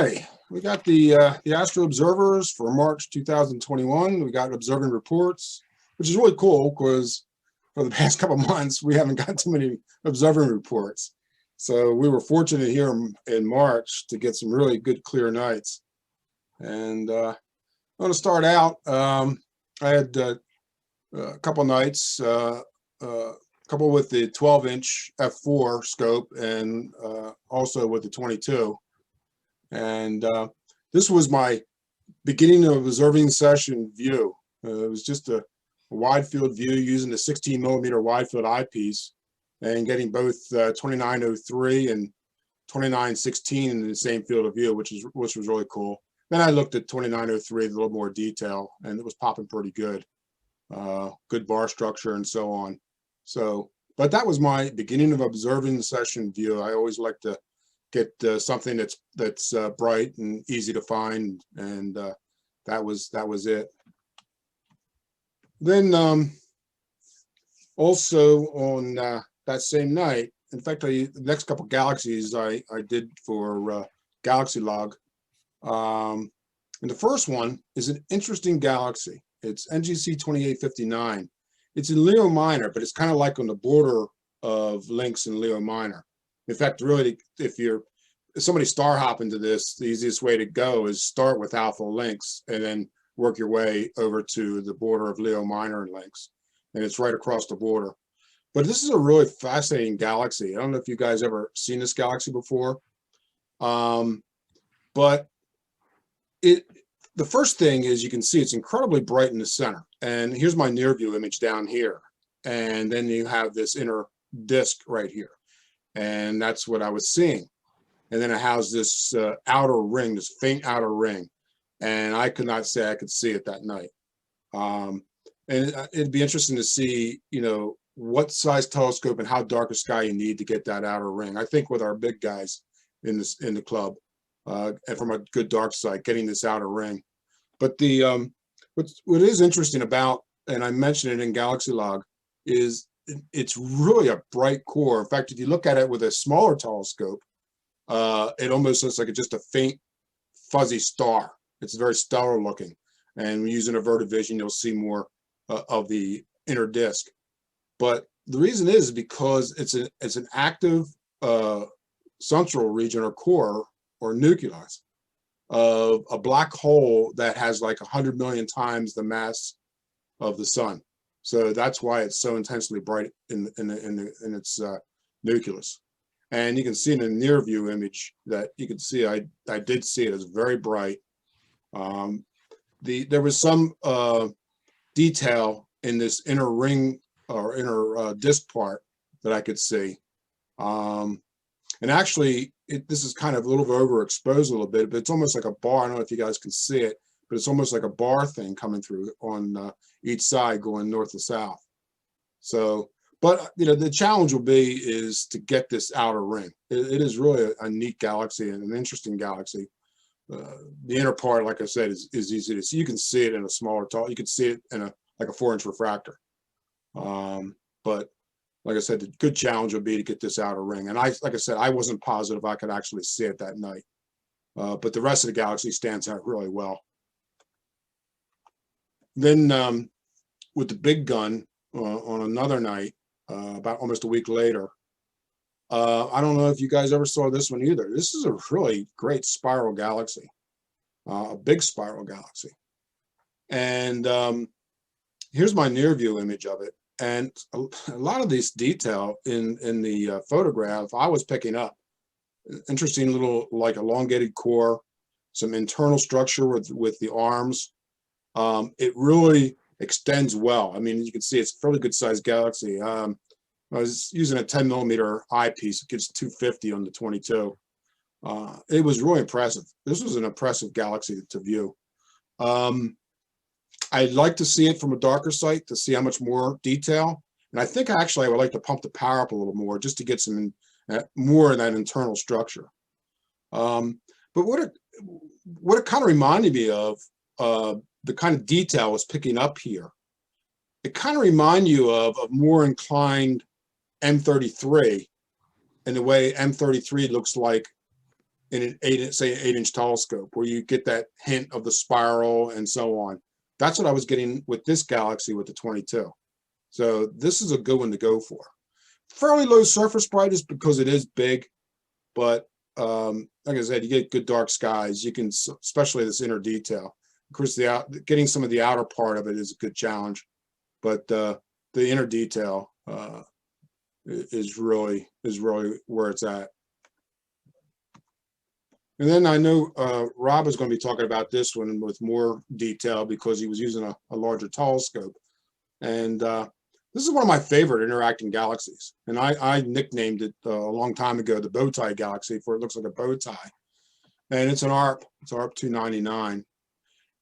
righty, we got the Astro Observers for March 2021. We got observing reports, which is really cool because for the past couple months we haven't got too many observing reports. So we were fortunate here in March to get some really good clear nights. And I'm going to start out. I had a couple nights, couple with the 12-inch f4 scope and also with the 22. And this was my beginning of observing session view. It was just a wide field view using the 16mm wide field eyepiece and getting both 2903 and 2916 in the same field of view, which was really cool. Then I looked at 2903 in a little more detail, and it was popping pretty good. Good bar structure and so on. So, but that was my beginning of observing session view. I always like to get something that's bright and easy to find, and that was it. Then also on that same night, in fact, the next couple galaxies I did for Galaxy Log, and the first one is an interesting galaxy. It's NGC 2859. It's in Leo Minor, but it's kind of like on the border of Lynx and Leo Minor. In fact, really, if somebody star hop into this, the easiest way to go is start with Alpha Lynx and then work your way over to the border of Leo Minor and Lynx. And it's right across the border. But this is a really fascinating galaxy. I don't know if you guys ever seen this galaxy before. But the first thing is you can see it's incredibly bright in the center. And here's my near view image down here. And then you have this inner disk right here. And that's what I was seeing. And then it has this outer ring, this faint outer ring. And I could not say I could see it that night. And it'd be interesting to see, what size telescope and how dark a sky you need to get that outer ring. I think with our big guys in the club, and from a good dark side, getting this outer ring. But the what is interesting about, and I mentioned it in Galaxy Log, is it's really a bright core. In fact, if you look at it with a smaller telescope, it almost looks like it's just a faint, fuzzy star. It's very stellar looking. And using averted vision, you'll see more of the inner disk. But the reason is because it's an active central region or core or nucleus of a black hole that has like 100 million times the mass of the sun. So that's why it's so intensely bright in its nucleus. And you can see in the near view image that you can see I did see it as very bright. There was some detail in this inner ring or inner disk part that I could see. And actually, this is kind of a little bit overexposed a little bit, but it's almost like a bar. I don't know if you guys can see it, but it's almost like a bar thing coming through on each side going north to south. So, but the challenge will be is to get this outer ring. It is really a neat galaxy and an interesting galaxy. The inner part, like I said, is easy to see. You can see it in a smaller you can see it in like a 4-inch refractor. But like I said, the good challenge would be to get this outer ring. And like I said, I wasn't positive I could actually see it that night. But the rest of the galaxy stands out really well. Then with the big gun on another night, about almost a week later, I don't know if you guys ever saw this one either. This is a really great spiral galaxy, a big spiral galaxy. And here's my near view image of it. And a lot of this detail in the photograph I was picking up. Interesting little like elongated core, some internal structure with the arms. It really extends well. I mean, you can see it's a fairly good sized galaxy. I was using a 10mm eyepiece. It gets 250 on the 22. It was really impressive. This was an impressive galaxy to view. I'd like to see it from a darker site to see how much more detail. And I think actually I would like to pump the power up a little more just to get some more of that internal structure. But what it kind of reminded me of, the kind of detail it's picking up here, it kind of reminds you of a more inclined M33 and the way M33 looks like in an 8-inch telescope, where you get that hint of the spiral and so on. That's what I was getting with this galaxy with the 22. So this is a good one to go for. Fairly low surface brightness because it is big, but like I said, you get good dark skies. You can, especially this inner detail. Of course, getting some of the outer part of it is a good challenge, but the inner detail is really where it's at. And then I know Rob is going to be talking about this one with more detail because he was using a larger telescope. And this is one of my favorite interacting galaxies. And I nicknamed it a long time ago the bow tie galaxy, for it looks like a bow tie. And it's an ARP. It's ARP 299.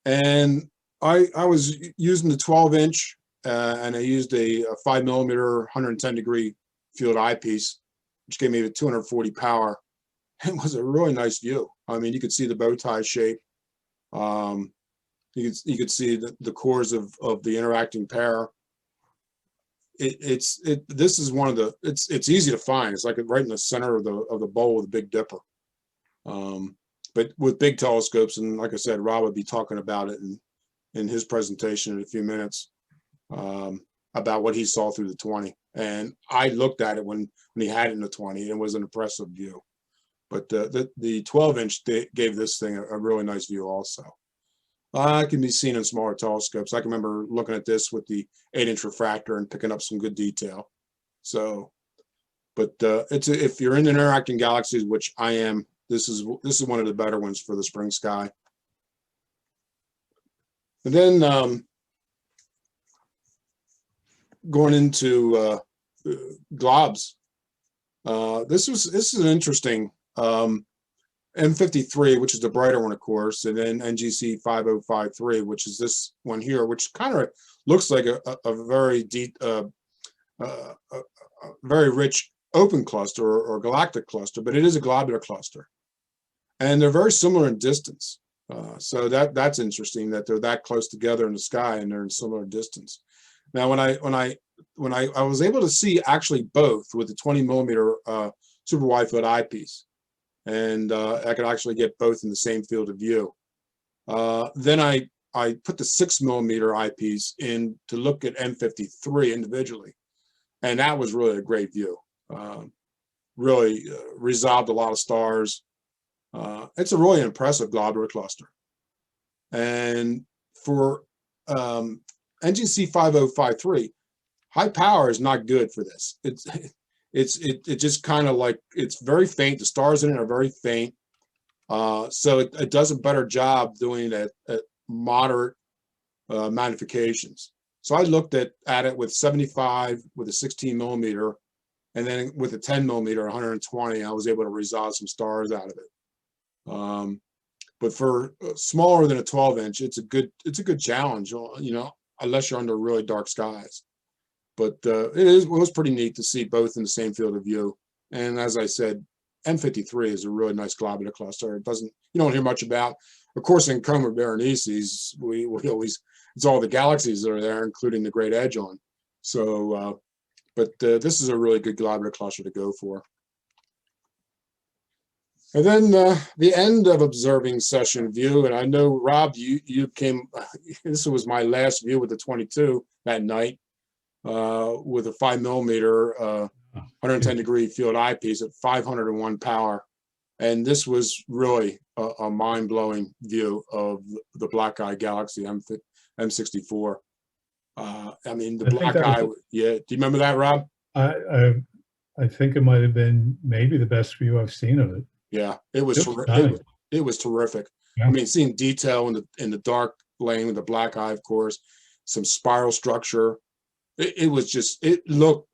And I was using the 12-inch, and I used a 5mm 110-degree field eyepiece, which gave me a 240 power. It was a really nice view. I mean, you could see the bow tie shape. You could see the cores of the interacting pair. This is one of the, it's easy to find. It's like right in the center of the bowl of the Big Dipper. But with big telescopes, and like I said, Rob would be talking about it in his presentation in a few minutes, about what he saw through the 20. And I looked at it when he had it in the 20, and it was an impressive view. But the 12-inch gave this thing a really nice view also. It can be seen in smaller telescopes. I can remember looking at this with the 8-inch refractor and picking up some good detail. So, but if you're into interacting galaxies, which I am, this is one of the better ones for the spring sky. And then going into globs, this is an interesting. M53, which is the brighter one, of course, and then NGC 5053, which is this one here, which kind of looks like a very deep, very rich open cluster or galactic cluster, but it is a globular cluster, and they're very similar in distance. So that's interesting that they're that close together in the sky and they're in similar distance. Now, when I was able to see actually both with the 20mm super wide field eyepiece, and I could actually get both in the same field of view. Then I put the 6mm eyepiece in to look at M53 individually, and that was really a great view. Really resolved a lot of stars. It's a really impressive globular cluster. And for NGC 5053, high power is not good for this. It just kind of like, it's very faint. The stars in it are very faint. So it does a better job doing it at moderate magnifications. So I looked at it with 75 with a 16mm, and then with a 10mm 120, I was able to resolve some stars out of it. But for smaller than a 12-inch, it's a good challenge, you know, unless you're under really dark skies. But it was pretty neat to see both in the same field of view. And as I said, M53 is a really nice globular cluster. You don't hear much about. Of course, in Coma Berenices, we always, it's all the galaxies that are there, including the Great Edge on. So, but this is a really good globular cluster to go for. And then the end of observing session view, and I know, Rob, you came, this was my last view with the 22 that night. With a 5mm 110-degree field eyepiece at 501 power, and this was really a mind-blowing view of the black eye galaxy M64. I mean, the black eye. Yeah, do you remember that, Rob? I think it might have been maybe the best view I've seen of it. Yeah, it was terrific. Yeah. I mean, seeing detail in the dark lane with the black eye, of course, some spiral structure. It was just, it looked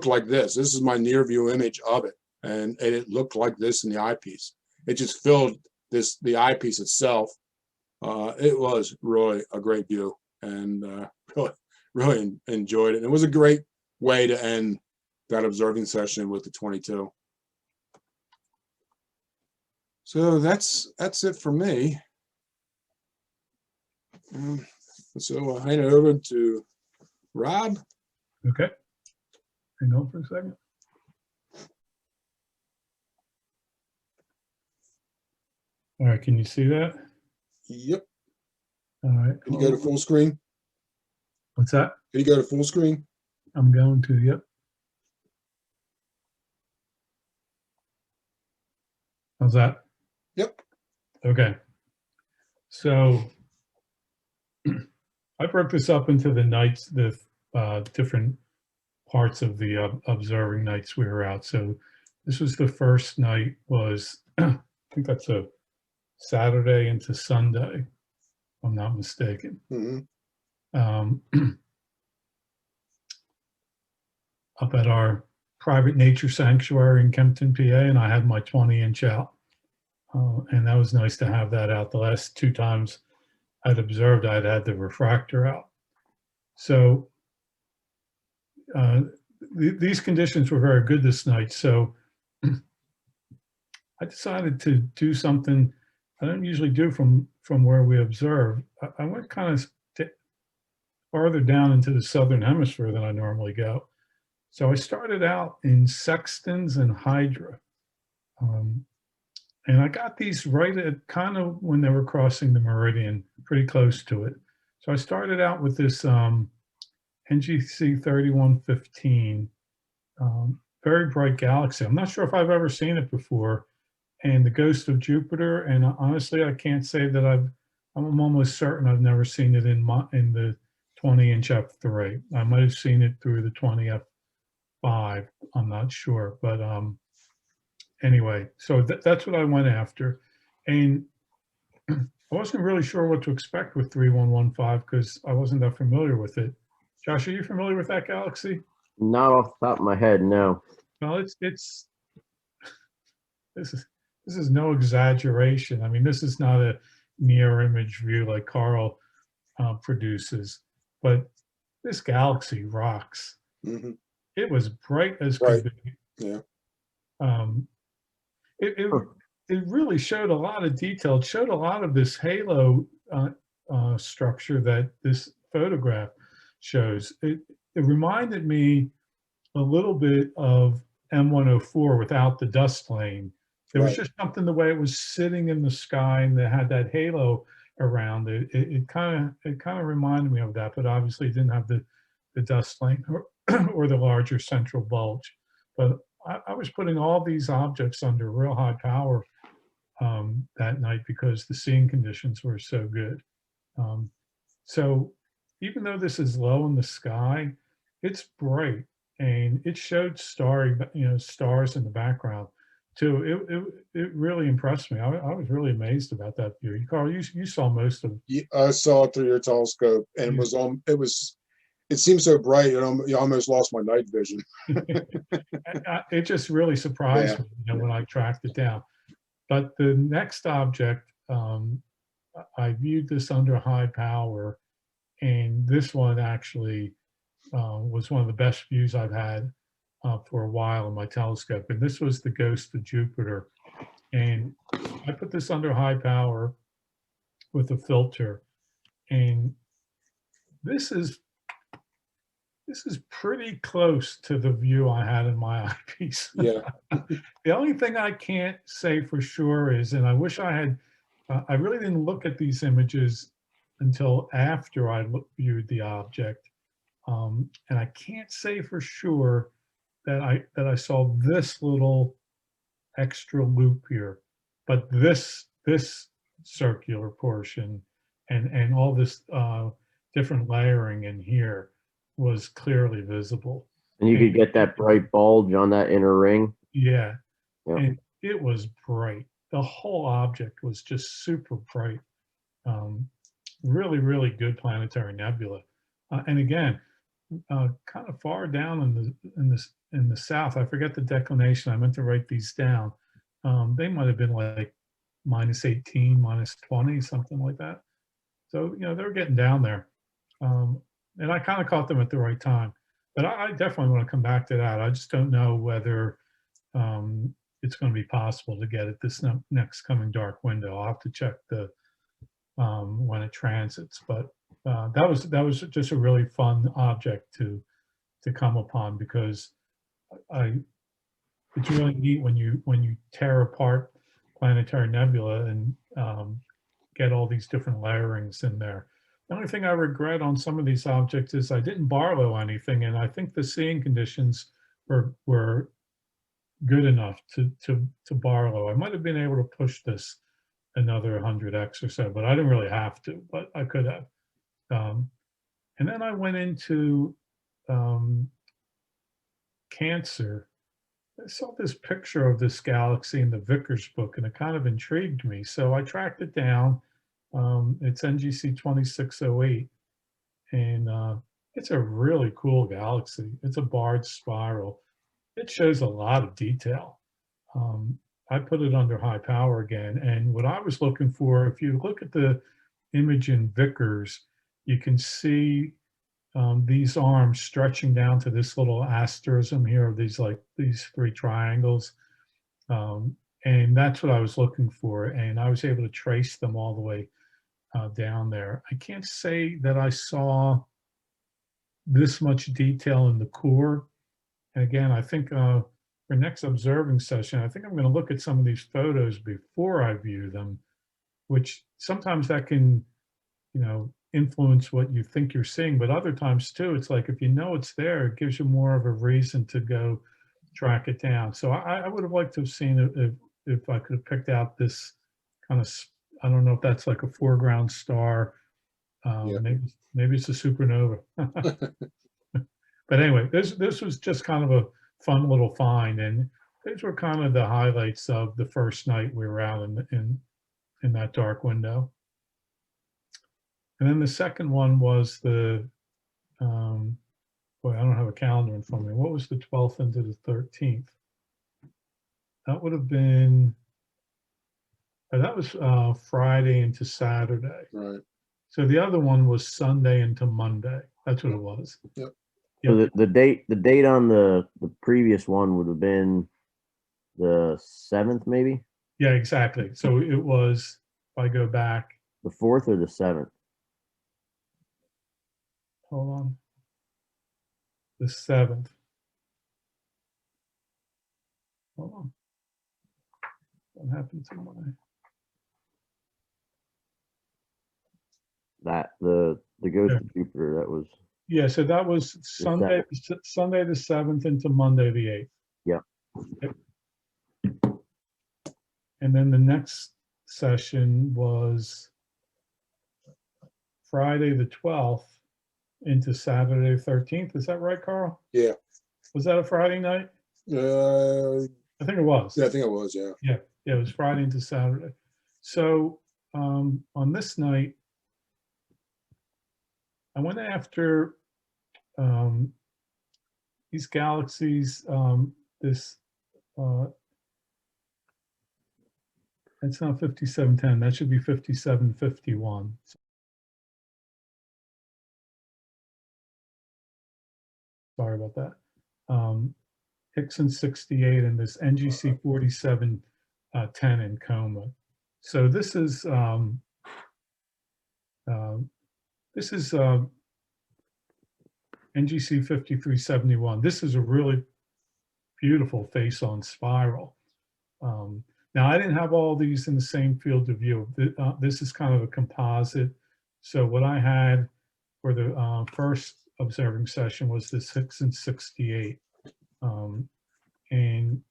like this. This is my near view image of it, and it looked like this in the eyepiece. It just filled the eyepiece itself. It was really a great view, and really enjoyed it. It was a great way to end that observing session with the 22. So that's it for me. So I'll hand it over to Rob. Okay. Hang on for a second. All right, can you see that? Yep. All right. Can you go to full screen? What's that? Can you go to full screen? I'm going to, yep. How's that? Yep. Okay. So I broke this up into the nights, the different parts of the observing nights we were out. So this was the first night was, I think that's a Saturday into Sunday, if I'm not mistaken. Mhm. Um, up at our private nature sanctuary in Kempton, PA, and I had my 20-inch out. And that was nice to have that out. The last two times I'd observed, I'd had the refractor out. So these conditions were very good this night. So I decided to do something I don't usually do from where we observe. I went kind of farther down into the southern hemisphere than I normally go. So I started out in sextants and hydra. And I got these right at kind of when they were crossing the meridian, pretty close to it. So I started out with this NGC 3115, very bright galaxy. I'm not sure if I've ever seen it before, and the ghost of Jupiter. And honestly, I can't say that I'm almost certain I've never seen it in the 20-inch f3. I might have seen it through the 20 f5. I'm not sure, but anyway, so that's what I went after. And I wasn't really sure what to expect with 3115 because I wasn't that familiar with it. Josh, are you familiar with that galaxy? Not off the top of my head, no. Well, this is no exaggeration. I mean, this is not a near image view like Karl produces, but this galaxy rocks. Mhm. It was bright as Right. could be. Yeah. It Huh. it really showed a lot of detail. It showed a lot of this halo structure that this photograph shows. It reminded me a little bit of M104 without the dust lane. There was Right. just something the way it was sitting in the sky and it had that halo around it. It kind of reminded me of that, but obviously it didn't have the dust lane or the larger central bulge. But I was putting all these objects under real high power that night because the seeing conditions were so good. So even though this is low in the sky, it's bright and it showed stars in the background too. It really impressed me. I was really amazed about that view. Carl, you saw most of I saw it through your telescope, and Yeah. it was on. It seemed so bright, you almost lost my night vision. it just really surprised Yeah. me, when I tracked it down. But the next object, I viewed this under high power, and this one actually was one of the best views I've had for a while in my telescope. And this was the ghost of Jupiter. And I put this under high power with a filter. And this is pretty close to the view I had in my eyepiece. Yeah. The only thing I can't say for sure is, and I wish I had, I really didn't look at these images until after I viewed the object. And I can't say for sure that I saw this little extra loop here, but this circular portion and all this different layering in here was clearly visible. And you could get that bright bulge on that inner ring. Yeah, Yeah. and it was bright. The whole object was just super bright. Really, really good planetary nebula. And again, kind of far down in the south. I forget the declination. I meant to write these down. They might have been like -18, -20, something like that. So they're getting down there, and I kind of caught them at the right time. But I definitely want to come back to that. I just don't know whether it's going to be possible to get it this next coming dark window. I'll have to check the when it transits. But that was just a really fun object to come upon because it's really neat when you tear apart planetary nebula and get all these different layerings in there. The only thing I regret on some of these objects is I didn't borrow anything, and I think the seeing conditions were good enough to borrow. I might have been able to push this another 100x or so, but I didn't really have to, but I could have. And then I went into Cancer. I saw this picture of this galaxy in the Vickers book, and it kind of intrigued me. So I tracked it down. It's NGC 2608, and it's a really cool galaxy. It's a barred spiral. It shows a lot of detail. I put it under high power again, and what I was looking for, if you look at the image in Vickers, you can see these arms stretching down to this little asterism here of these three triangles. And that's what I was looking for. And I was able to trace them all the way down there. I can't say that I saw this much detail in the core. And again, I think for next observing session, I think I'm going to look at some of these photos before I view them, which sometimes that can, influence what you think you're seeing, but other times too, it's like if you know it's there, it gives you more of a reason to go track it down. So I would have liked to have seen it if I could have picked out this kind of, I don't know if that's like a foreground star. Yeah. Maybe it's a supernova. But anyway, this was just kind of a fun little find, and these were kind of the highlights of the first night we were out in that dark window. And then the second one was the, boy, I don't have a calendar in front of me. What was the 12th into the 13th? That would have been, that was Friday into Saturday. Right. So the other one was Sunday into Monday. That's what it was. Yep. So the date on the previous one would have been the 7th, maybe? Yeah, exactly. So it was, if I go back. The 4th or the 7th? Hold on. The 7th. Hold on. What happened to my? The Ghost of Jupiter, that was. Yeah, so that was Sunday the 7th into Monday the 8th. Yeah. Okay. And then the next session was Friday the 12th into Saturday 13th. Is that right, Carl? Yeah. Was that a Friday night? I think it was. Yeah, I think it was, yeah. Yeah, it was Friday into Saturday. So on this night, I went after these galaxies, it's not 5710, that should be 5751. Sorry about that. Hickson 68 and this NGC 4710 in coma. So this is NGC 5371. This is a really beautiful face-on spiral. Now, I didn't have all these in the same field of view. This is kind of a composite. So what I had for the first observing session was this Hickson 68. And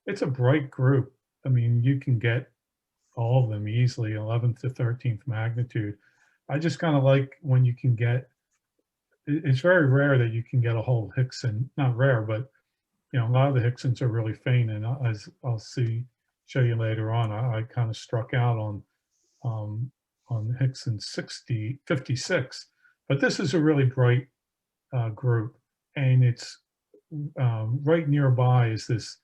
it's a bright group. I mean, you can get all of them easily, 11th to 13th magnitude. I just kind of like when you can get, it's very rare that you can get a whole Hickson, not rare, but a lot of the Hicksons are really faint, and as I'll show you later on, I kind of struck out on Hickson 56, but this is a really bright group, and it's right nearby is this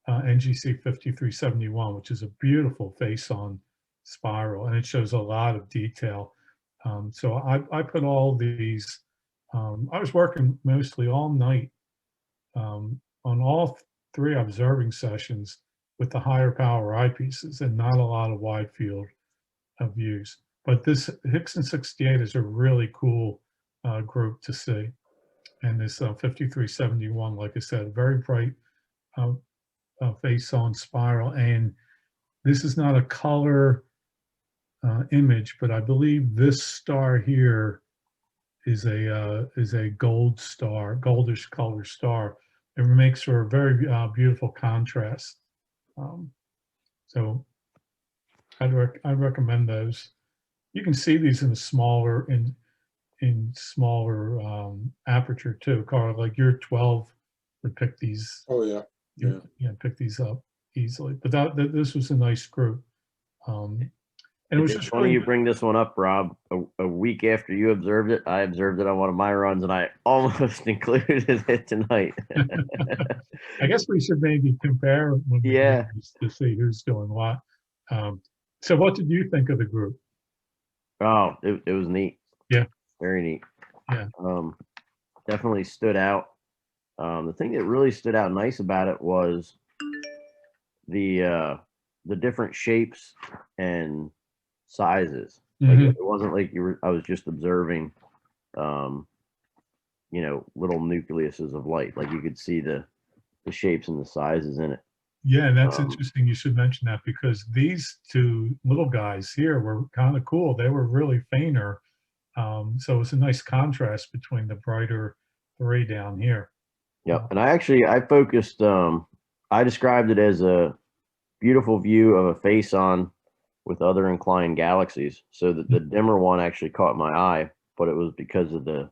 NGC 5371, which is a beautiful face-on spiral, and it shows a lot of detail. So I put all these, I was working mostly all night on all three observing sessions with the higher power eyepieces and not a lot of wide field of views. But this Hickson 68 is a really cool group to see. And this 5371, like I said, very bright face-on spiral. And this is not a color image, but I believe this star here is a gold star, goldish color star. It makes for a very beautiful contrast. So I'd recommend those. You can see these in a smaller smaller aperture too, Carl. Like your 12 would pick these. Oh yeah. Yeah. Pick these up easily. But this was a nice group. And it was just funny really you bring this one up, Rob. A week after you observed it, I observed it on one of my runs, and I almost included it tonight. I guess we should maybe compare when we do Yeah. this to see who's doing what. So what did you think of the group? Oh, it was neat. Yeah. Very neat. Yeah. Definitely stood out. The thing that really stood out nice about it was the different shapes and sizes. Like it wasn't like I was just observing little nucleuses of light. Like you could see the shapes and the sizes in it. Yeah, and that's interesting you should mention that, because these two little guys here were kind of cool. They were really fainter. So it's a nice contrast between the brighter three down here. Yep. And I focused, I described it as a beautiful view of a face-on with other inclined galaxies. So that the dimmer one actually caught my eye, but it was because of the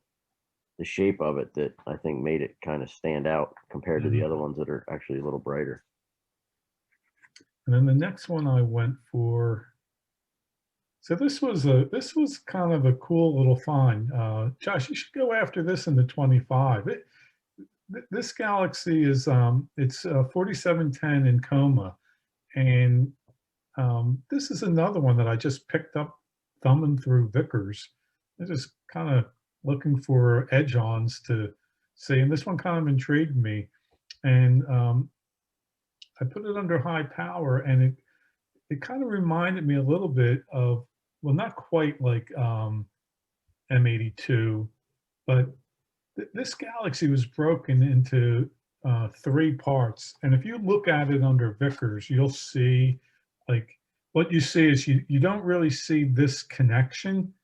shape of it that I think made it kind of stand out compared to the other ones that are actually a little brighter. And then the next one I went for, so this was kind of a cool little find. Josh, you should go after this in the 25. This galaxy is it's 4710 in Coma, and this is another one that I just picked up thumbing through Vickers. I just kind of looking for edge-ons to see, and this one kind of intrigued me, and I put it under high power, and it kind of reminded me a little bit of, well, not quite like M82, but this galaxy was broken into 3 parts. And if you look at it under Vickers, you'll see, like, what you see is you don't really see this connection.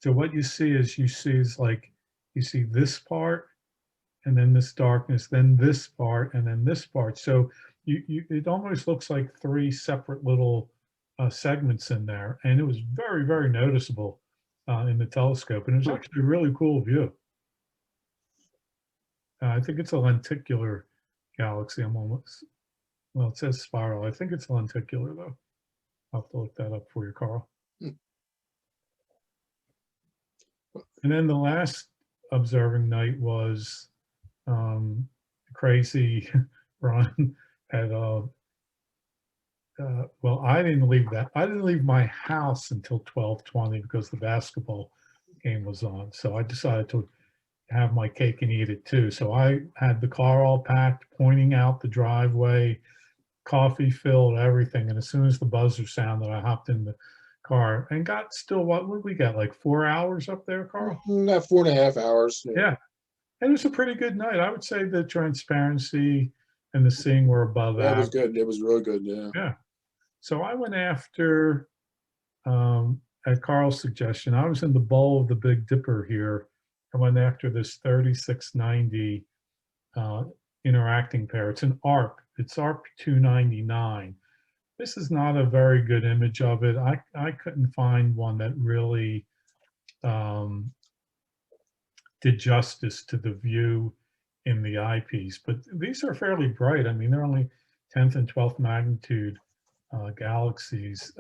So what you see is like, you see this part, and then this darkness, then this part, and then this part. So it almost looks like 3 separate little segments in there, and it was very, very noticeable in the telescope, and it was actually a really cool view. I think it's a lenticular galaxy. I'm almost, well, it says spiral. I think it's lenticular though. I'll have to look that up for you, Carl. And then the last observing night was crazy run at well, I didn't leave my house until 12:20 because the basketball game was on. So I decided to have my cake and eat it too. So I had the car all packed, pointing out the driveway, coffee filled, everything. And as soon as the buzzer sounded, I hopped in the car and got still, what would we get, like 4 hours up there, Carl? Not 4.5 hours. Yeah. And it was a pretty good night. I would say the transparency and the seeing were above That was average. good. It was really good. Yeah. Yeah. So I went after, at Carl's suggestion, I was in the bowl of the Big Dipper here. I went after this 3690 interacting pair. It's an ARP. It's ARP 299. This is not a very good image of it. I couldn't find one that really did justice to the view in the eyepiece. But these are fairly bright. I mean, they're only 10th and 12th magnitude galaxies.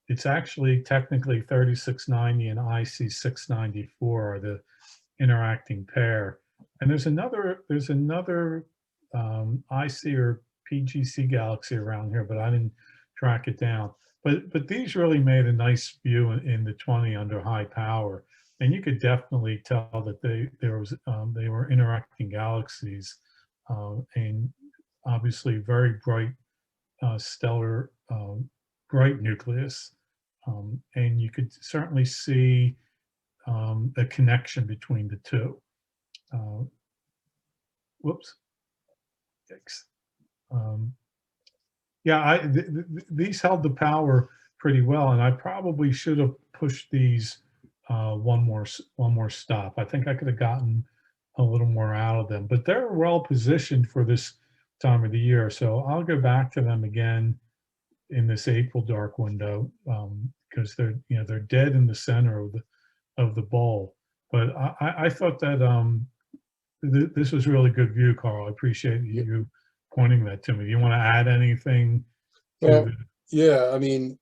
It's actually technically 3690 and IC 694 are the interacting pair. And there's another IC or PGC galaxy around here, but I didn't track it down. But these really made a nice view in the 20 under high power, and you could definitely tell that they were interacting galaxies, and obviously very bright stellar bright nucleus, and you could certainly see a connection between the two. Whoops. Yikes. Yeah, these held the power pretty well. And I probably should have pushed these one more stop. I think I could have gotten a little more out of them, but they're well positioned for this time of the year. So I'll go back to them again in this April dark window, because they're dead in the center of the bowl. But I thought that this was really good view, Carl. I appreciate you pointing that to me. Do you want to add anything to Well, the? yeah, I mean,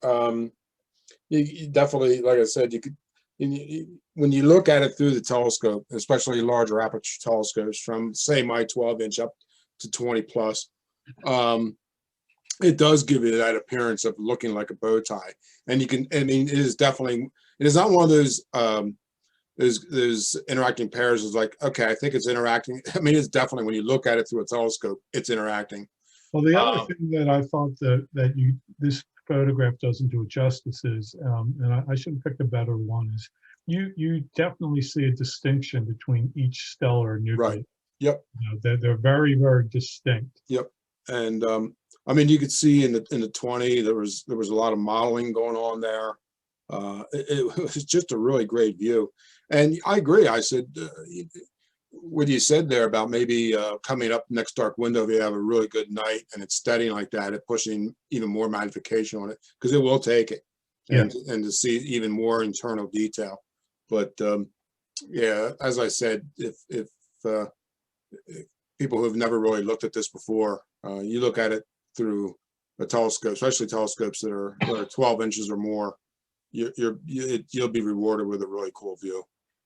you definitely, like I said, you could, when you look at it through the telescope, especially larger aperture telescopes from say my 12-inch up to 20 plus, it does give you that appearance of looking like a bow tie. And you can, I mean, it is not one of those interacting pairs is like, okay, I think it's interacting. I mean, it's definitely, when you look at it through a telescope, it's interacting. Well, the other thing that I thought that this photograph doesn't do it justice is, and I should have picked a better one, is you definitely see a distinction between each stellar nucleus. Right. Yep. They're very, very distinct. Yep. And I mean, you could see in the 20 there was a lot of modeling going on there. It was just a really great view. And I agree. I said, what you said there about maybe coming up next dark window, if you have a really good night and it's steady like that, it pushing even more magnification on it, because it will take it, and to see even more internal detail. But yeah, as I said, if people who've never really looked at this before, you look at it through a telescope, especially telescopes that are 12 inches or more, you'll be rewarded with a really cool view.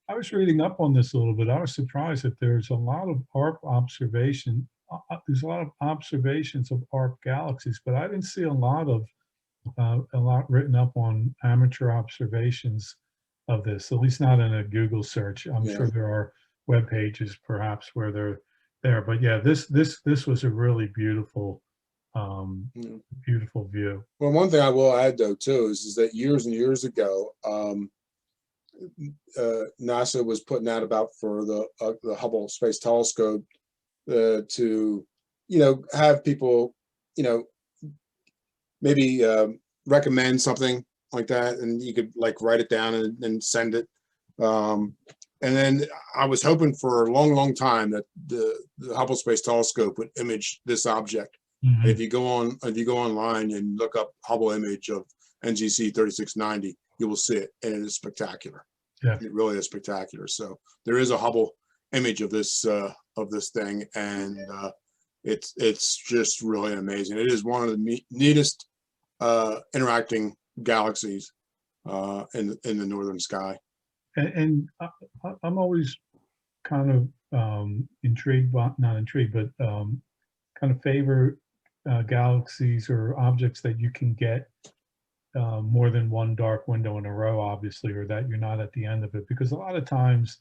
I was reading up on this a little bit. I was surprised that there's a lot of ARP observation. There's a lot of observations of ARP galaxies, but I didn't see a lot written up on amateur observations of this. At least not in a Google search. I'm sure there are web pages perhaps where they're there, but yeah, this was a really beautiful, beautiful view. Well, one thing I will add though too is that years and years ago, NASA was putting out about for the Hubble Space Telescope to, have people, maybe recommend something like that, and you could like write it down and send it. And then I was hoping for a long, long time that the Hubble Space Telescope would image this object. Mm-hmm. If you go online and look up Hubble image of NGC 3690, you will see it, and it is spectacular. Yeah, it really is spectacular. So there is a Hubble image of this thing, and it's just really amazing. It is one of the neatest interacting galaxies in the northern sky. and I'm always kind of intrigued, but not intrigued, but kind of favor galaxies or objects that you can get more than one dark window in a row, obviously, or that you're not at the end of it. Because a lot of times,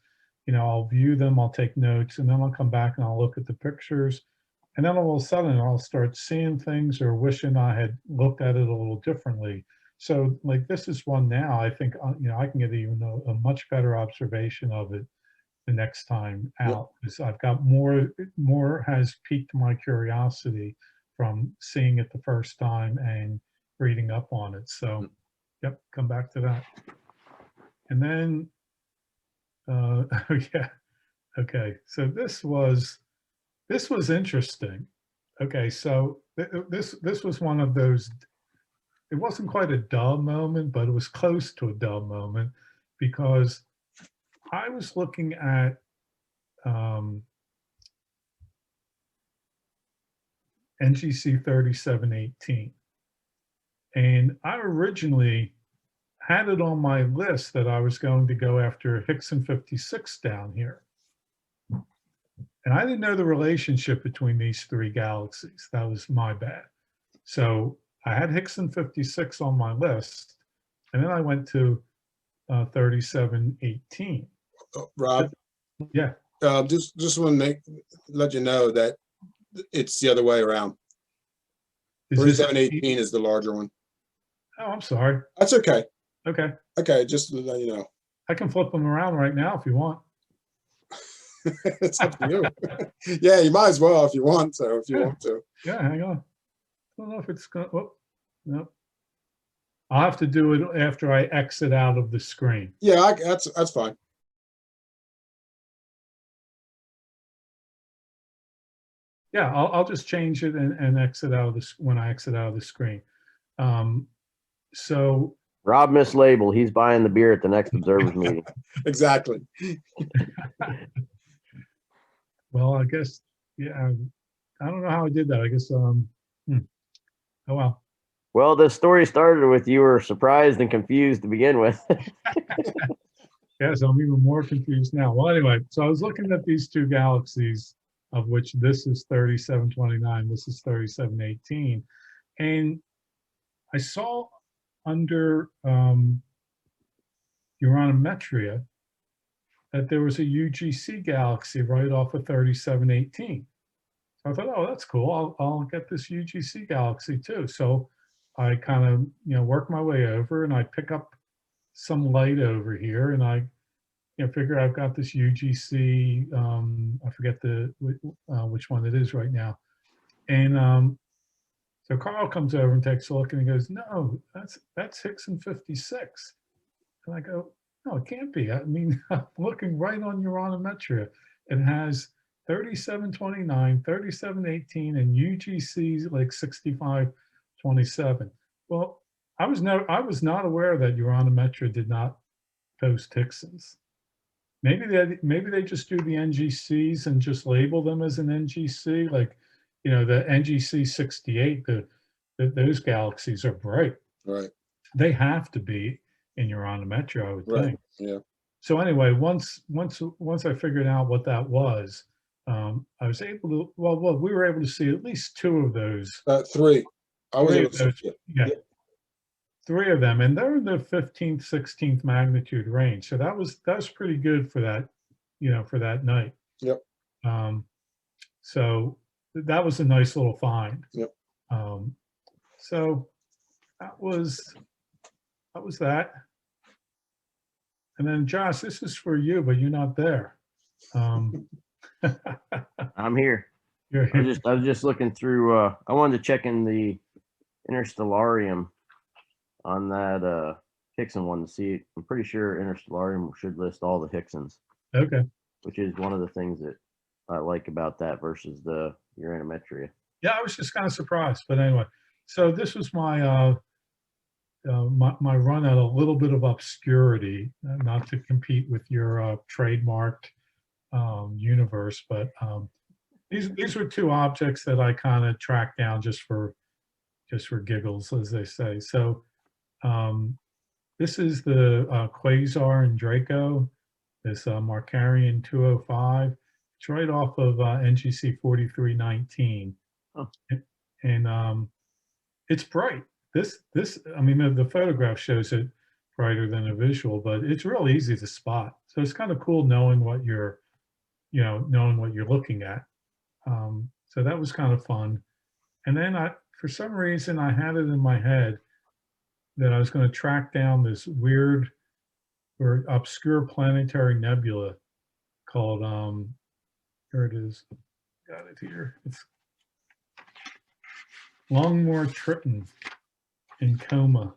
I'll view them, I'll take notes, and then I'll come back and I'll look at the pictures, and then all of a sudden I'll start seeing things or wishing I had looked at it a little differently. So like this is one now, I think, I can get even a much better observation of it the next time out, because I've got more has piqued my curiosity from seeing it the first time and reading up on it. So yep, come back to that. And then yeah, okay, so this was interesting. Okay, so this was one of those, it wasn't quite a duh moment, but it was close to a duh moment, because I was looking at NGC 3718, and I originally had it on my list that I was going to go after Hickson 56 down here. And I didn't know the relationship between these three galaxies. That was my bad. So I had Hickson 56 on my list, and then I went to 3718. Rob, yeah, just want to let you know that it's the other way around. 3718 is the larger one. Oh, I'm sorry. That's okay. Okay. Okay, just to let you know. I can flip them around right now if you want. It's up to you. Yeah, you might as well if you want to. Yeah, hang on. I don't know if it's going. Oh, no. I'll have to do it after I exit out of the screen. Yeah, that's fine. Yeah, I'll just change it and exit out of this when I exit out of the screen. So Rob mislabeled. He's buying the beer at the next observers meeting. Exactly. well, I guess yeah, I don't know how I did that. I guess oh well. Well, the story started with you were surprised and confused to begin with. Yes, I'm even more confused now. Well, anyway, so I was looking at these two galaxies, of which this is 3729, this is 3718, and I saw under Uranometria that there was a UGC galaxy right off of 3718. So I thought, oh, that's cool. I'll get this UGC galaxy too. So I kind of, work my way over and I pick up some light over here and I, figure I've got this UGC, I forget which one it is right now. And so Karl comes over and takes a look and he goes, no, that's Hickson 56. And I go, no, it can't be. I mean, I'm looking right on Uranometria. It has 3729, 3718, and UGC's like 6527. Well, I was not aware that Uranometria did not post Hicksons. Maybe they just do the NGCs and just label them as an NGC, like the NGC 68. Those galaxies are bright. Right. They have to be in Uranometria, I would think. Yeah. So anyway, once I figured out what that was, I was able to. Well, we were able to see at least two of those. Three. I was able to Those, see. yeah. Three of them, and they're in the 15th, 16th magnitude range. So that was pretty good for that, for that night. Yep. So that was a nice little find. Yep. So that was that. And then Josh, this is for you, but you're not there. I'm here. You're here. I was just looking through. I wanted to check in the Interstellarium on that Hickson one to see. I'm pretty sure Interstellarium should list all the Hicksons. Okay. Which is one of the things that I like about that versus the Uranometria. Yeah, I was just kind of surprised, but anyway. So this was my my run at a little bit of obscurity, not to compete with your trademarked universe, but these were two objects that I kind of tracked down just for giggles, as they say. So this is the Quasar and Draco, this Markarian 205. It's right off of NGC 4319, and it's bright. This I mean, the photograph shows it brighter than a visual, but it's real easy to spot. So it's kind of cool knowing what you're looking at. So that was kind of fun. And then for some reason, I had it in my head that I was going to track down this weird or obscure planetary nebula called, here it is, got it here. It's Longmore Triton in Coma.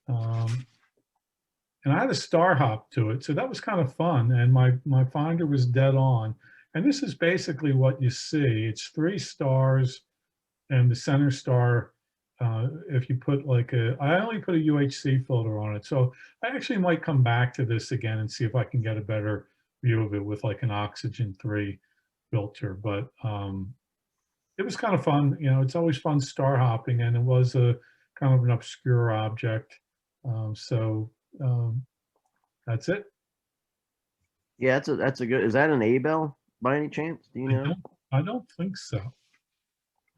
And I had a star hop to it, so that was kind of fun. And my finder was dead on. And this is basically what you see. It's 3 stars, and the center star, if you put I only put a UHC filter on it. So I actually might come back to this again and see if I can get a better view of it with like an oxygen 3 filter. But it was kind of fun. It's always fun star hopping, and it was a kind of an obscure object. That's it. Yeah, that's a good. Is that an Abel by any chance? Do you know? I don't think so.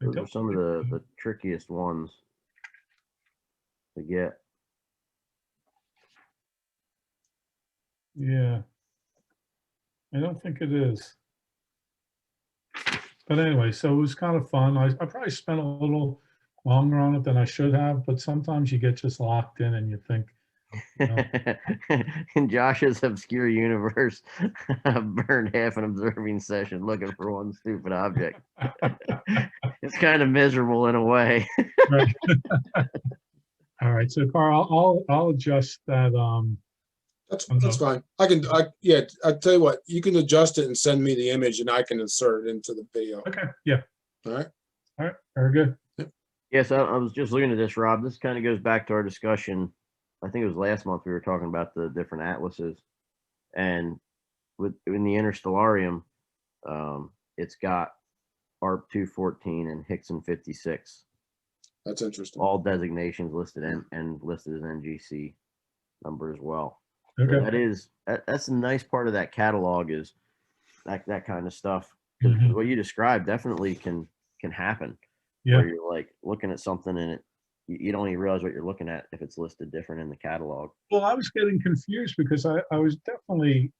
Those are some of the trickiest ones to get. Yeah, I don't think it is. But anyway, so it was kind of fun. I probably spent a little longer on it than I should have, but sometimes you get just locked in and you think. In Josh's obscure universe, I've burned half an observing session looking for one stupid object. It's kind of miserable in a way. All right. So Carl, I'll adjust that. That's fine. Yeah, I tell you what, you can adjust it and send me the image and I can insert it into the video. Okay. Yeah. All right. All right. Very good. Yes, I was just looking at this, Rob. This kind of goes back to our discussion. I think it was last month we were talking about the different atlases, and in the Interstellarium, it's got ARP 214 and Hickson 56. That's interesting. All designations listed and listed as NGC number as well. Okay. So that's a nice part of that catalog, is that kind of stuff. Because Mhm. what you described definitely can happen. Yeah. Where you're like looking at something and you don't even realize what you're looking at if it's listed different in the catalog. Well, I was getting confused because I was definitely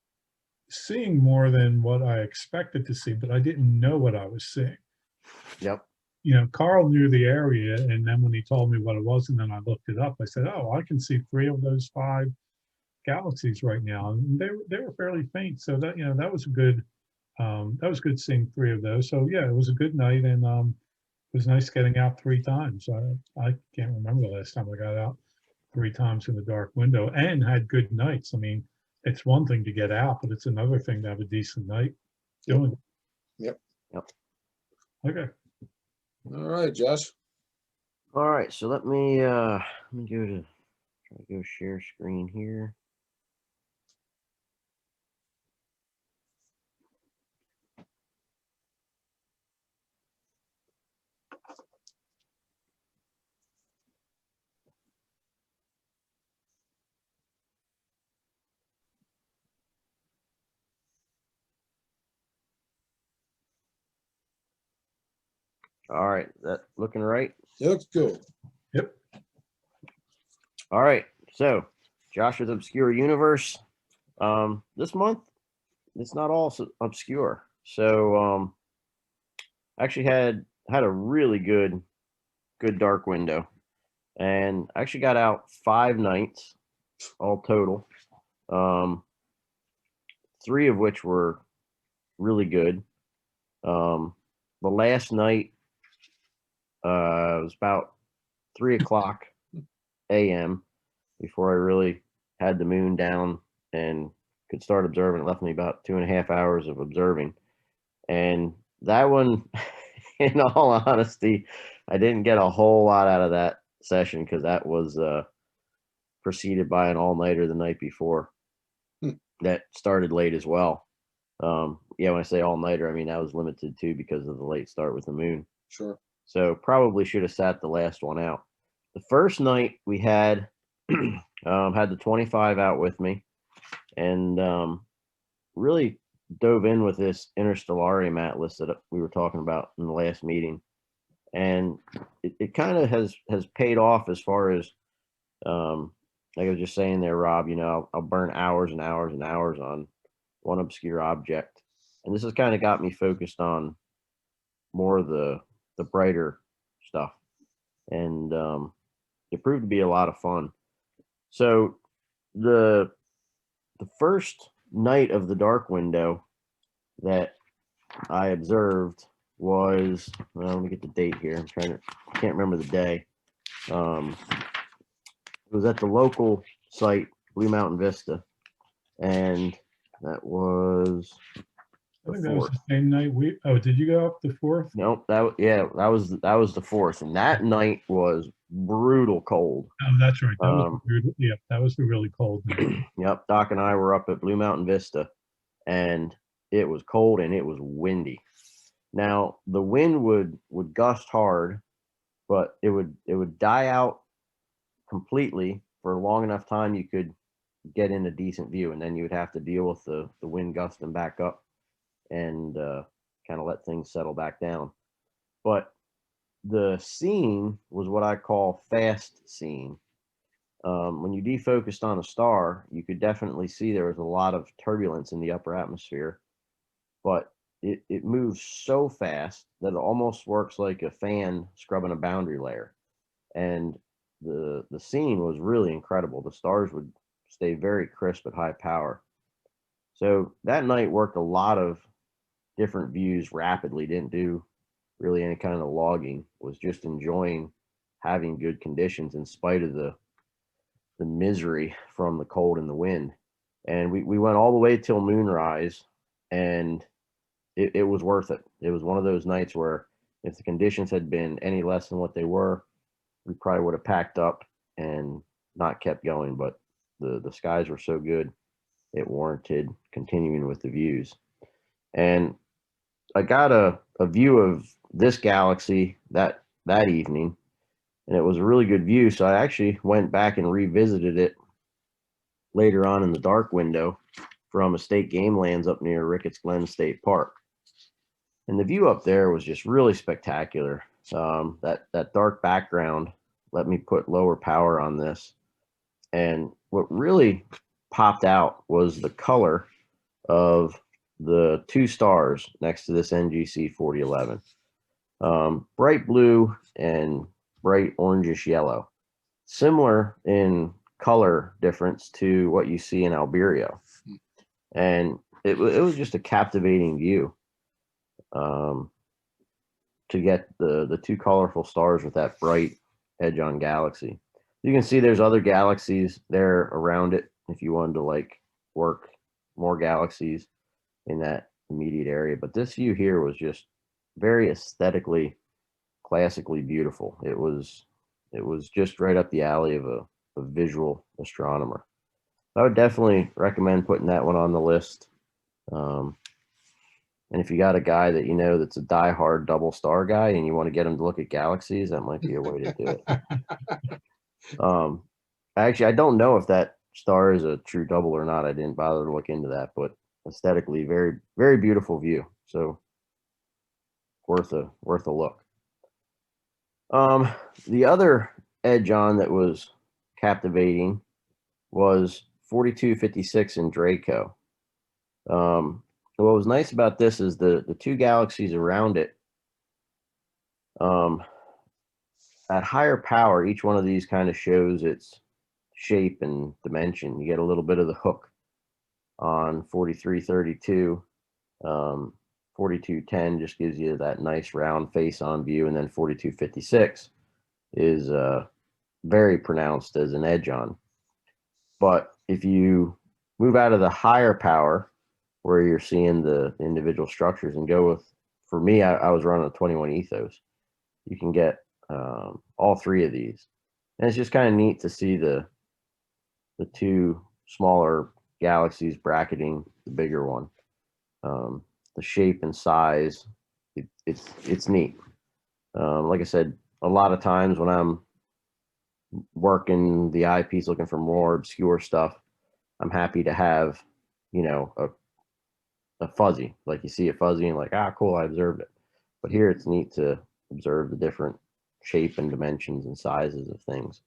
seeing more than what I expected to see, but I didn't know what I was seeing. Yep. Karl knew the area, and then when he told me what it was, and then I looked it up, I said, "Oh, I can see 3 of those 5 galaxies right now," and they were fairly faint. So that was good. That was good seeing 3 of those. So yeah, it was a good night, and it was nice getting out 3 times. I can't remember the last time I got out 3 times in the dark window and had good nights. I mean, it's one thing to get out, but it's another thing to have a decent night doing it. Yep. Okay. All right, Josh. All right, so let me go to try to go share screen here. All right, that looking right? It looks good. Yep. All right, so Josh's Obscure Universe. This month, it's not all obscure. So actually had a really good dark window, and I actually got out 5 nights all total. 3 of which were really good. The last night was about 3:00 a.m. before I really had the moon down and could start observing. It left me about 2.5 hours of observing, and that one, in all honesty, I didn't get a whole lot out of that session because that was preceded by an all-nighter the night before that started late as well. Yeah, when I say all-nighter, I mean that was limited too because of the late start with the moon. Sure. So probably should have sat the last one out. The first night we had had the 25 out with me, and really dove in with this Interstellarium atlas that we were talking about in the last meeting, and it kind of has paid off as far as like I was just saying there, Rob. I'll burn hours and hours and hours on one obscure object, and this has kind of got me focused on more of the brighter stuff, and it proved to be a lot of fun. So the first night of the dark window that I observed was, well, let me get the date here. I can't remember the day. It was at the local site, Blue Mountain Vista, and that was I the think that was 4th. the same night did you go up the 4th? Nope, that was the 4th, and that night was brutal cold. Oh, that's right. That was the really cold night. Yep, Doc and I were up at Blue Mountain Vista, and it was cold and it was windy. Now the wind would gust hard, but it would die out completely for a long enough time you could get in a decent view, and then you would have to deal with the wind gusting back up and kind of let things settle back down. But the scene was what I call fast scene. When you defocused on a star, you could definitely see there was a lot of turbulence in the upper atmosphere, but it moves so fast that it almost works like a fan scrubbing a boundary layer. And the scene was really incredible. The stars would stay very crisp at high power. So that night worked a lot of different views rapidly, didn't do really any kind of logging, was just enjoying having good conditions in spite of the misery from the cold and the wind. And we went all the way till moonrise, and it was worth it. It was one of those nights where if the conditions had been any less than what they were, we probably would have packed up and not kept going. But the skies were so good, it warranted continuing with the views. And I got a view of this galaxy that evening, and it was a really good view. So I actually went back and revisited it later on in the dark window from Estate Game Lands up near Ricketts Glen State Park. And the view up there was just really spectacular. That dark background let me put lower power on this. And what really popped out was the color of the two stars next to this NGC 4011. Bright blue and bright orangish yellow. Similar in color difference to what you see in Albireo. And it was just a captivating view. To get the two colorful stars with that bright edge on galaxy. You can see there's other galaxies there around it if you wanted to like work more galaxies in that immediate area. But this view here was just very aesthetically, classically beautiful. It was just right up the alley of a visual astronomer. I would definitely recommend putting that one on the list. And if you got a guy that you know that's a diehard double star guy and you want to get him to look at galaxies, that might be a way to do it. Actually, I don't know if that star is a true double or not. I didn't bother to look into that, but aesthetically, very, very beautiful view. So worth a look. The other edge on that was captivating was 4256 in Draco. What was nice about this is the two galaxies around it, at higher power, each one of these kind of shows its shape and dimension. You get a little bit of the hook on 4332. 4210 just gives you that nice round face on view, and then 4256 is very pronounced as an edge on. But if you move out of the higher power where you're seeing the individual structures and go with, for me, I was running a 21 ethos, you can get all three of these. And it's just kind of neat to see the two smaller galaxies bracketing the bigger one. The shape and size, it's neat. Like I said, a lot of times when I'm working the eyepiece looking for more obscure stuff, I'm happy to have, you know, a fuzzy, like you see a fuzzy and like, ah, cool, I observed it. But here it's neat to observe the different shape and dimensions and sizes of things.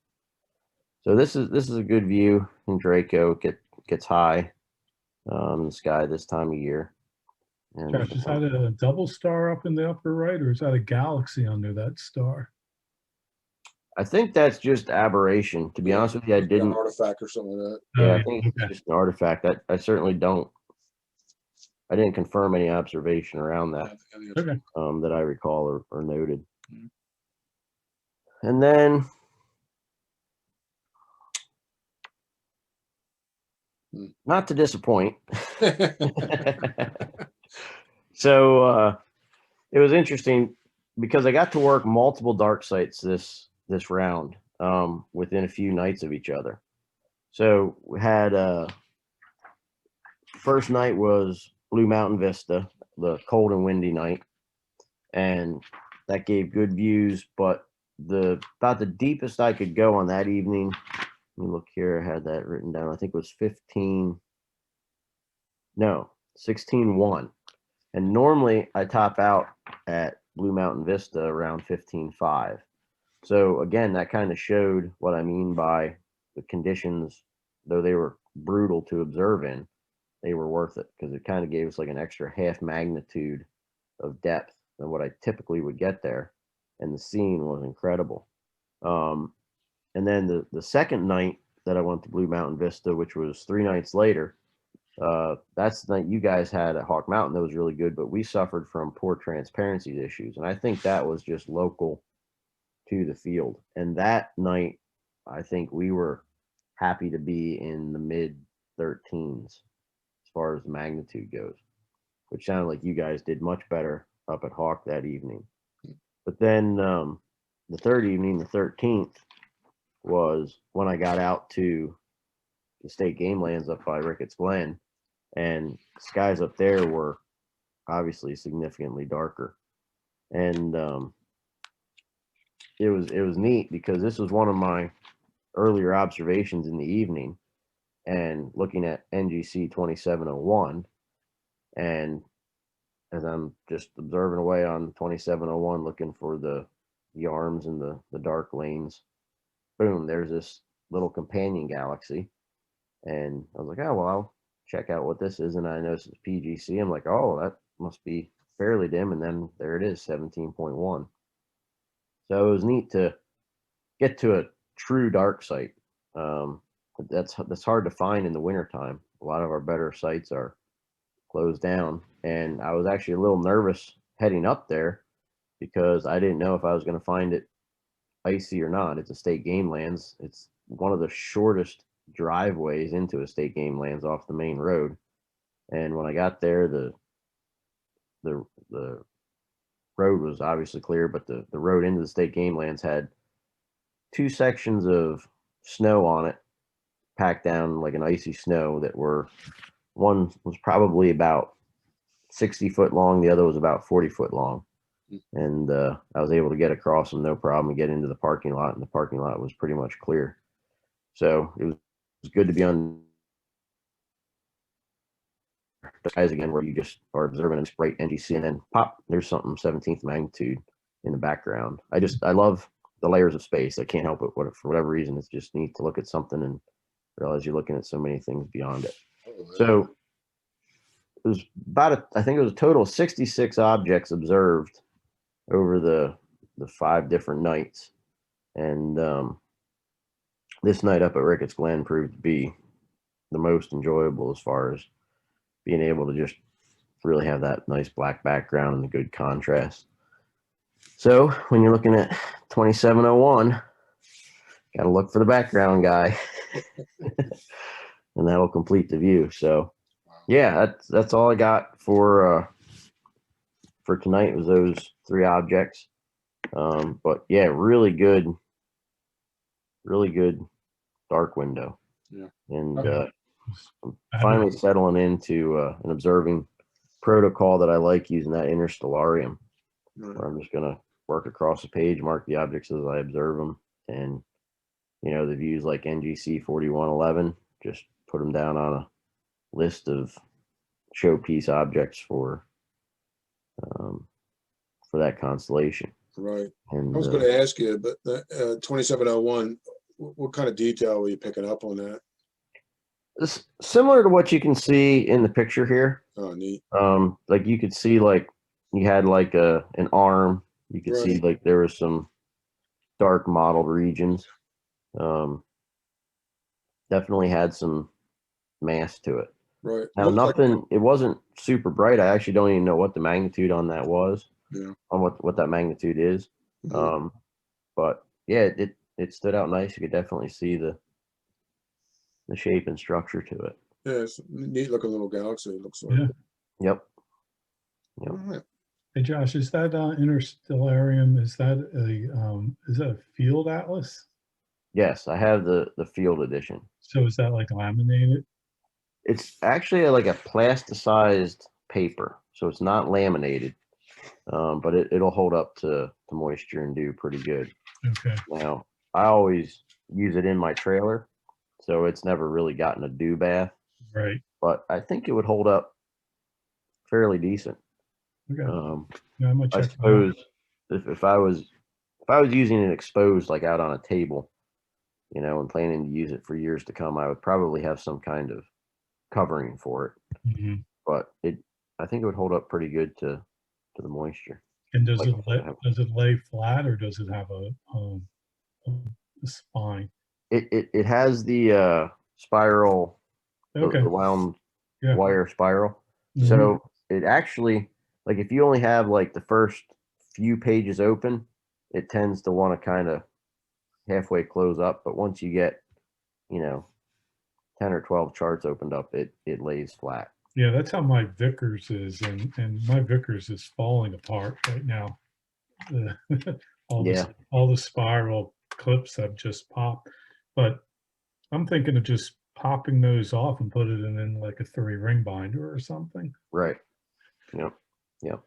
So this is a good view in Draco. It gets high in the sky this time of year. And Josh, is that a double star up in the upper right, or is that a galaxy under that star? I think that's just aberration. To be honest with you, I didn't. An artifact or something like that. Yeah, I think it's just an artifact. I certainly don't. I didn't confirm any observation around that Okay. that I recall or noted. Mhm. And then not to disappoint. So it was interesting because I got to work multiple dark sites this round within a few nights of each other. So we had first night was Blue Mountain Vista, the cold and windy night, and that gave good views. But about the deepest I could go on that evening. Let me look here. I had that written down. I think it was 16.1. And normally I top out at Blue Mountain Vista around 15.5. So again, that kind of showed what I mean by the conditions, though they were brutal to observe in, they were worth it because it kind of gave us like an extra half magnitude of depth than what I typically would get there. And the scene was incredible. And then the second night that I went to Blue Mountain Vista, which was 3 nights later, that's the night you guys had at Hawk Mountain. That was really good, but we suffered from poor transparency issues. And I think that was just local to the field. And that night, I think we were happy to be in the mid 13s as far as magnitude goes, which sounded like you guys did much better up at Hawk that evening. But then the third evening, the 13th, was when I got out to the state game lands up by Ricketts Glen, and skies up there were obviously significantly darker. And it was neat because this was one of my earlier observations in the evening, and looking at NGC 2701, and as I'm just observing away on 2701, looking for the arms and the dark lanes, boom, there's this little companion galaxy. And I was like, oh, well, I'll check out what this is. And I noticed it's PGC. I'm like, oh, that must be fairly dim. And then there it is, 17.1. So it was neat to get to a true dark site. That's hard to find in the wintertime. A lot of our better sites are closed down. And I was actually a little nervous heading up there because I didn't know if I was going to find it icy or not. It's a state game lands. It's one of the shortest driveways into a state game lands off the main road. And when I got there, the road was obviously clear, but the road into the state game lands had 2 sections of snow on it, packed down like an icy snow, that were, one was probably about 60 foot long, the other was about 40 foot long. And I was able to get across them no problem and get into the parking lot, and the parking lot was pretty much clear. So it was good to be on the skies again, where you just are observing this bright NGC, and then pop, there's something 17th magnitude in the background. I love the layers of space. I can't help it. For whatever reason, it's just neat to look at something and realize you're looking at so many things beyond it. So it was I think it was a total of 66 objects observed over the 5 different nights. And this night up at Ricketts Glen proved to be the most enjoyable, as far as being able to just really have that nice black background and the good contrast. So when you're looking at 2701, got to look for the background guy, and that'll complete the view. So yeah, that's all I got for tonight, was those 3 objects. But yeah, really good dark window. Yeah. And Okay. I'm finally settling into an observing protocol that I like, using that interstellarium, where I'm just gonna work across the page, mark the objects as I observe them, and the views like NGC 4111, just put them down on a list of showpiece objects for that constellation. Right. And I was going to ask you, but 2701, what kind of detail were you picking up on that? it's similar to what you can see in the picture here. Oh, neat. Like you could see, like you had like an arm. You could see Right. like there was some dark mottled regions. Definitely had some mass to it. Right. Now, Looks like, it wasn't super bright. I actually don't even know what the magnitude on that was, yeah. on what that magnitude is. Mhm. But yeah, it stood out nice. You could definitely see the shape and structure to it. Yeah, it's a neat looking little galaxy, it looks like. Yeah. Yep. All right. Hey Josh, is that interstellarium? Is that a field atlas? Yes, I have the field edition. So is that like laminated? It's actually like a plasticized paper, so it's not laminated, but it'll hold up to moisture and do pretty good. Okay. Now, I always use it in my trailer, so it's never really gotten a dew bath, Right. but I think it would hold up fairly decent. Okay. I check it out. suppose if I was using it exposed, like out on a table, and planning to use it for years to come, I would probably have some kind of covering for it. Mhm. But I think it would hold up pretty good to the moisture. And does Like it lay flat, or does it have a spine? It has the spiral, Okay. the wound Yeah. wire spiral. Mhm. So it actually, like if you only have like the first few pages open, it tends to want to kind of halfway close up. But once you get you know, 10 or 12 charts opened up, it lays flat. Yeah, that's how my Vickers is, and my Vickers is falling apart right now. Yeah. All the spiral clips have just popped, but I'm thinking of just popping those off and put it in like a 3-ring binder or something. Right. Yep. Yep.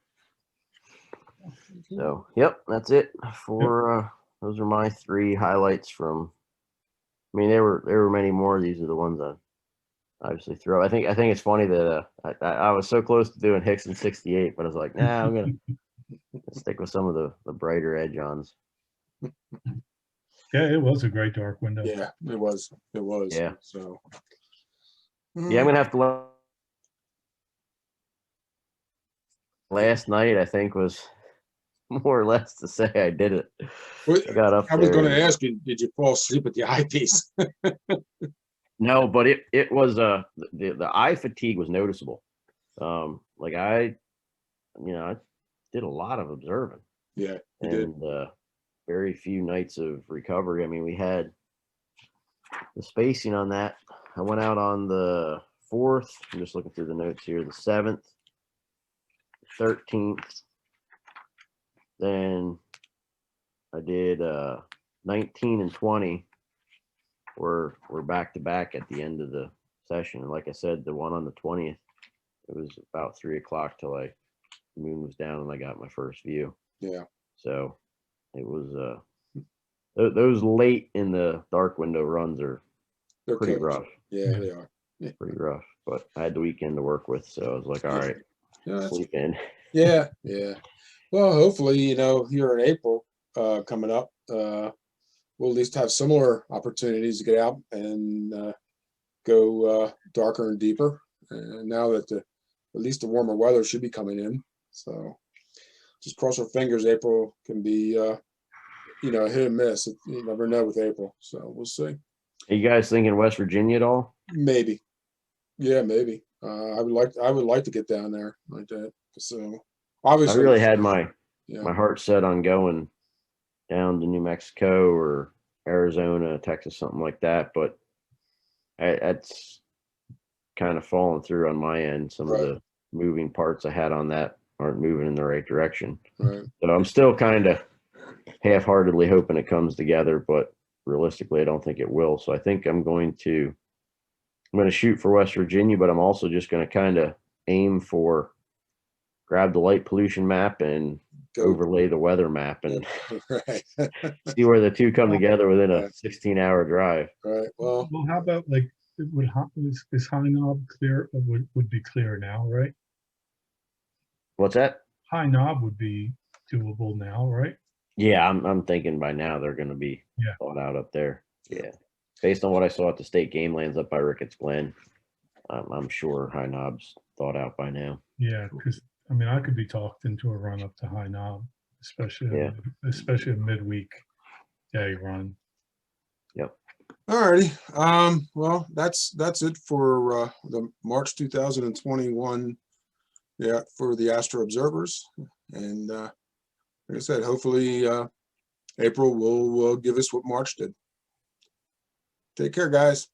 So, yep, that's it for those are my 3 highlights from. I mean, there were many more. These are the ones I obviously throw. I think it's funny that I was so close to doing Hickson 68, but I was like, nah, I'm gonna stick with some of the brighter edge-ons. Yeah, it was a great dark window. Yeah, it was. It was. Yeah. So. Yeah, I'm gonna have to. Last night, I think, was more or less to say I did it. Well, I got up. I was there going to and- ask you, did you fall asleep at the eyepiece? No, but it was the eye fatigue was noticeable. Like I did a lot of observing. Yeah, you did. And very few nights of recovery. I mean, we had the spacing on that. I went out on the 4th. I'm just looking through the notes here. The 7th, 13th. Then I did 19 and 20 were back to back at the end of the session. And like I said, the one on the 20th, it was about 3 o'clock till the moon was down and I got my first view. Yeah. So it was those late in the dark window runs are They're pretty killers. rough. Yeah, they are. Pretty rough. But I had the weekend to work with, so I was like, all right, Yeah, that's, sleep in. yeah, yeah. Well, hopefully, here in April coming up, we'll at least have similar opportunities to get out and go darker and deeper. And now that at least the warmer weather should be coming in, so just cross our fingers. April can be hit and miss. You never know with April, so we'll see. Are you guys thinking West Virginia at all? Maybe, yeah, maybe. I would like to get down there like that. So I obviously, really had my yeah, heart set on going down to New Mexico or Arizona, Texas, something like that. But that's kind of fallen through on my end. Some of Right. the moving parts I had on that aren't moving in the right direction. right. So I'm still kind of half-heartedly hoping it comes together, but realistically, I don't think it will. So I think I'm going to shoot for West Virginia, but I'm also just going to kind of aim for grab the light pollution map and Go. overlay the weather map and Right. see where the two come together within Yeah. a 16-hour drive. Right. Well, Well, how about like is High Knob clear? Would be clear now, right? What's that? High Knob would be doable now, right? Yeah, I'm thinking by now they're going to be Yeah. thought out up there. Yeah, based on what I saw at the state game lands up by Ricketts Glen, I'm sure High Knob's thought out by now. Yeah, because I mean, I could be talked into a run up to High Knob, especially a midweek day run. Yep. all righty. Well, that's it for the March 2021. Yeah, for the Astro Observers, and like I said, hopefully April will give us what March did. Take care, guys.